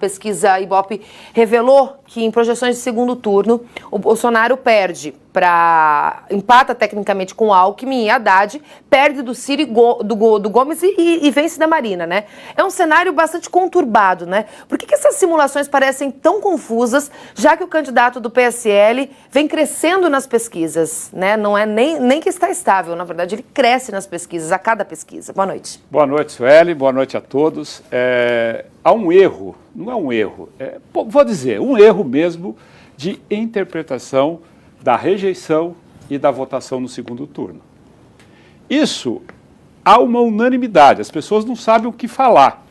pesquisa Ibope revelou que em projeções de segundo turno, o Bolsonaro empata tecnicamente com o Alckmin e Haddad, perde do Ciro do Gomes e vence da Marina, né? É um cenário bastante conturbado, né? Por que essas simulações parecem tão confusas, já que o candidato do PSL vem crescendo nas pesquisas, né? Não é nem que está estável, na verdade, ele cresce nas pesquisas, a cada pesquisa. Boa noite. Boa noite, Sueli, boa noite a todos. Há um erro, não é um erro, vou dizer, um erro mesmo de interpretação da rejeição e da votação no segundo turno. Isso, há uma unanimidade, as pessoas não sabem o que falar.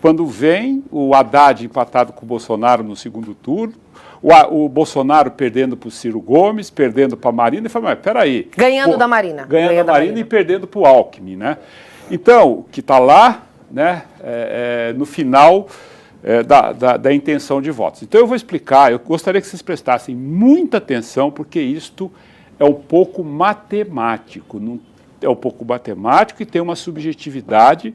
Quando vem o Haddad empatado com o Bolsonaro no segundo turno, o Bolsonaro perdendo para o Ciro Gomes, perdendo para a Marina, e fala, mas peraí. Ganhando da Marina. Ganhando da Marina e perdendo para o Alckmin, né? Então, o que está lá, né, no final da intenção de votos. Então eu vou explicar, eu gostaria que vocês prestassem muita atenção, porque isto é um pouco matemático, e tem uma subjetividade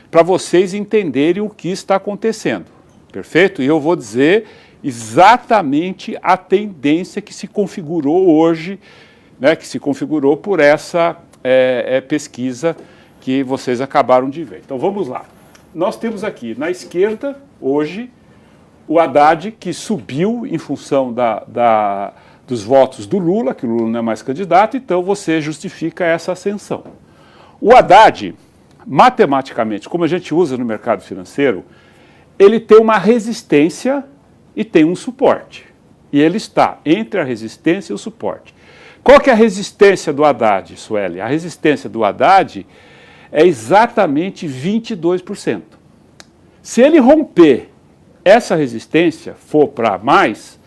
para vocês entenderem o que está acontecendo, perfeito? E eu vou dizer exatamente a tendência que se configurou hoje, né, que se configurou por essa pesquisa que vocês acabaram de ver. Então vamos lá. Nós temos aqui na esquerda, hoje, o Haddad, que subiu em função dos votos do Lula, que o Lula não é mais candidato, então você justifica essa ascensão. O Haddad, matematicamente, como a gente usa no mercado financeiro, ele tem uma resistência e tem um suporte. E ele está entre a resistência e o suporte. Qual que é a resistência do Haddad, Sueli? A resistência do Haddad é exatamente 22%. Se ele romper essa resistência, for para mais,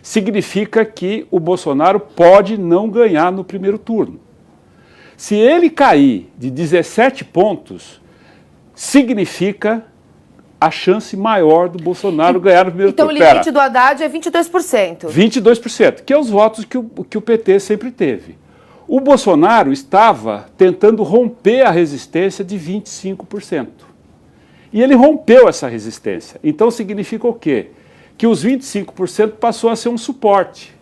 significa que o Bolsonaro pode não ganhar no primeiro turno. Se ele cair de 17 pontos, significa a chance maior do Bolsonaro ganhar no primeiro turno. Então o limite do Haddad é 22%. 22%, que é os votos que o PT sempre teve. O Bolsonaro estava tentando romper a resistência de 25%. E ele rompeu essa resistência. Então significa o quê? Que os 25% passou a ser um suporte.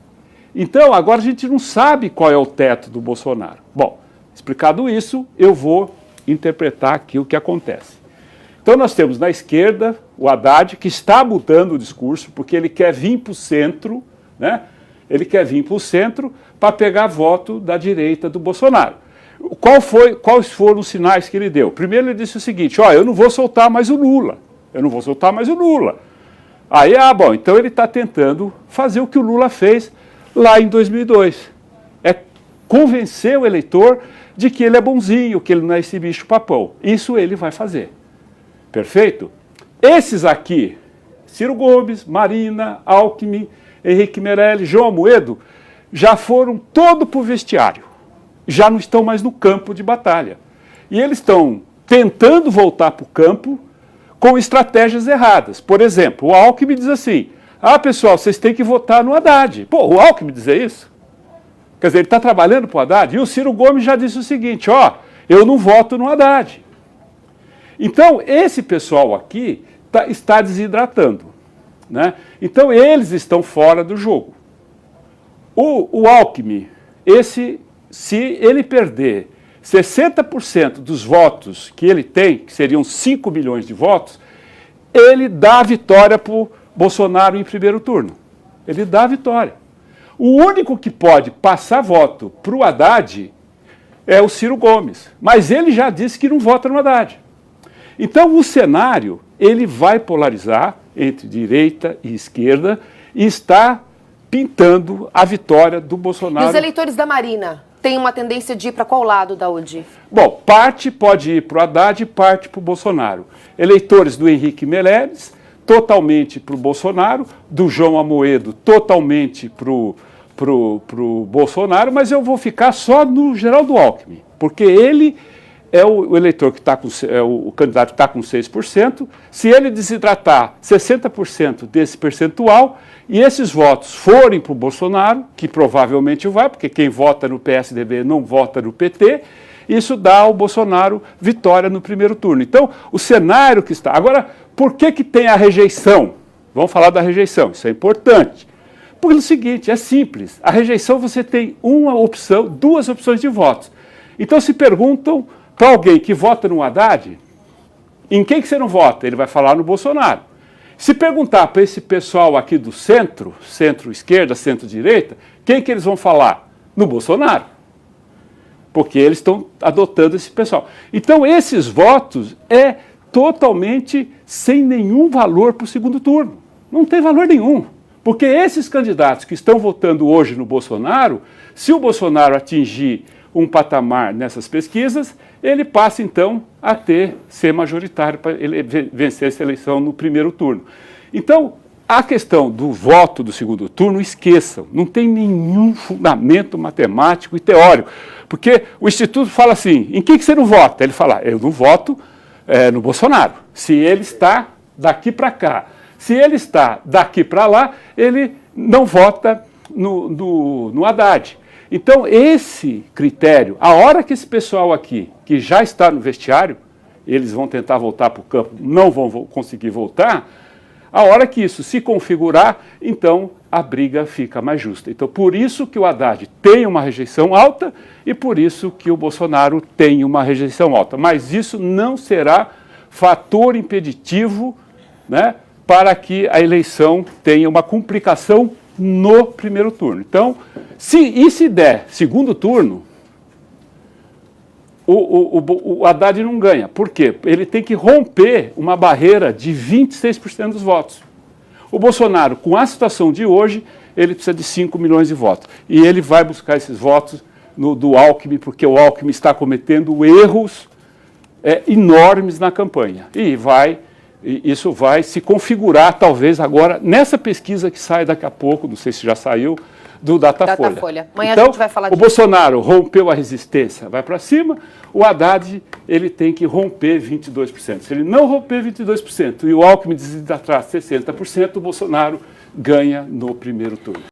Então agora a gente não sabe qual é o teto do Bolsonaro. Bom, explicado isso, eu vou interpretar aqui o que acontece. Então nós temos na esquerda o Haddad, que está mudando o discurso, porque ele quer vir para o centro, né? Ele quer vir para o centro para pegar voto da direita do Bolsonaro. Quais foram os sinais que ele deu? Primeiro ele disse o seguinte, eu não vou soltar mais o Lula, Aí, bom, então ele está tentando fazer o que o Lula fez lá em 2002. É convencer o eleitor de que ele é bonzinho, que ele não é esse bicho papão. Isso ele vai fazer. Perfeito? Esses aqui, Ciro Gomes, Marina, Alckmin, Henrique Meirelles, João Amoedo, já foram todo para o vestiário. Já não estão mais no campo de batalha. E eles estão tentando voltar para o campo com estratégias erradas. Por exemplo, o Alckmin diz assim, pessoal, vocês têm que votar no Haddad. Pô, o Alckmin dizer isso? Quer dizer, ele está trabalhando para o Haddad? E o Ciro Gomes já disse o seguinte, eu não voto no Haddad. Então, esse pessoal aqui está desidratando, né? Então, eles estão fora do jogo. O Alckmin, se ele perder 60% dos votos que ele tem, que seriam 5 milhões de votos, ele dá a vitória para o Bolsonaro em primeiro turno. Ele dá a vitória. O único que pode passar voto para o Haddad é o Ciro Gomes, mas ele já disse que não vota no Haddad. Então o cenário, ele vai polarizar entre direita e esquerda e está pintando a vitória do Bolsonaro. E os eleitores da Marina têm uma tendência de ir para qual lado da UDI? Bom, parte pode ir para o Haddad e parte para o Bolsonaro. Eleitores do Henrique Meirelles, totalmente para o Bolsonaro, do João Amoedo, totalmente para o Bolsonaro, mas eu vou ficar só no Geraldo Alckmin, porque ele é o eleitor que está com, o candidato que está com 6%, se ele desidratar 60% desse percentual e esses votos forem para o Bolsonaro, que provavelmente vai, porque quem vota no PSDB não vota no PT, isso dá ao Bolsonaro vitória no primeiro turno. Então, o cenário que está... Agora, por que tem a rejeição? Vamos falar da rejeição, isso é importante. Porque é o seguinte, é simples. A rejeição você tem uma opção, duas opções de votos. Então se perguntam para alguém que vota no Haddad, em quem que você não vota? Ele vai falar no Bolsonaro. Se perguntar para esse pessoal aqui do centro, centro-esquerda, centro-direita, quem que eles vão falar? No Bolsonaro. Porque eles estão adotando esse pessoal. Então esses votos é totalmente sem nenhum valor para o segundo turno. Não tem valor nenhum. Porque esses candidatos que estão votando hoje no Bolsonaro, se o Bolsonaro atingir um patamar nessas pesquisas, ele passa então a ser majoritário para ele vencer essa eleição no primeiro turno. Então, a questão do voto do segundo turno, esqueçam, não tem nenhum fundamento matemático e teórico, porque o Instituto fala assim, em que você não vota? Ele fala, eu não voto no Bolsonaro, se ele está daqui para cá. Se ele está daqui para lá, ele não vota no Haddad. Então, esse critério, a hora que esse pessoal aqui, que já está no vestiário, eles vão tentar voltar para o campo, não vão conseguir voltar, a hora que isso se configurar, então a briga fica mais justa. Então, por isso que o Haddad tem uma rejeição alta e por isso que o Bolsonaro tem uma rejeição alta. Mas isso não será fator impeditivo, né, para que a eleição tenha uma complicação no primeiro turno. Então, se der segundo turno, o Haddad não ganha. Por quê? Ele tem que romper uma barreira de 26% dos votos. O Bolsonaro, com a situação de hoje, ele precisa de 5 milhões de votos. E ele vai buscar esses votos do Alckmin, porque o Alckmin está cometendo erros enormes na campanha. E isso vai se configurar, talvez, agora, nessa pesquisa que sai daqui a pouco, não sei se já saiu, do Datafolha. Amanhã então, a gente vai falar disso. O Bolsonaro rompeu a resistência, vai para cima, o Haddad ele tem que romper 22%. Se ele não romper 22% e o Alckmin desistir atrás 60%, o Bolsonaro ganha no primeiro turno.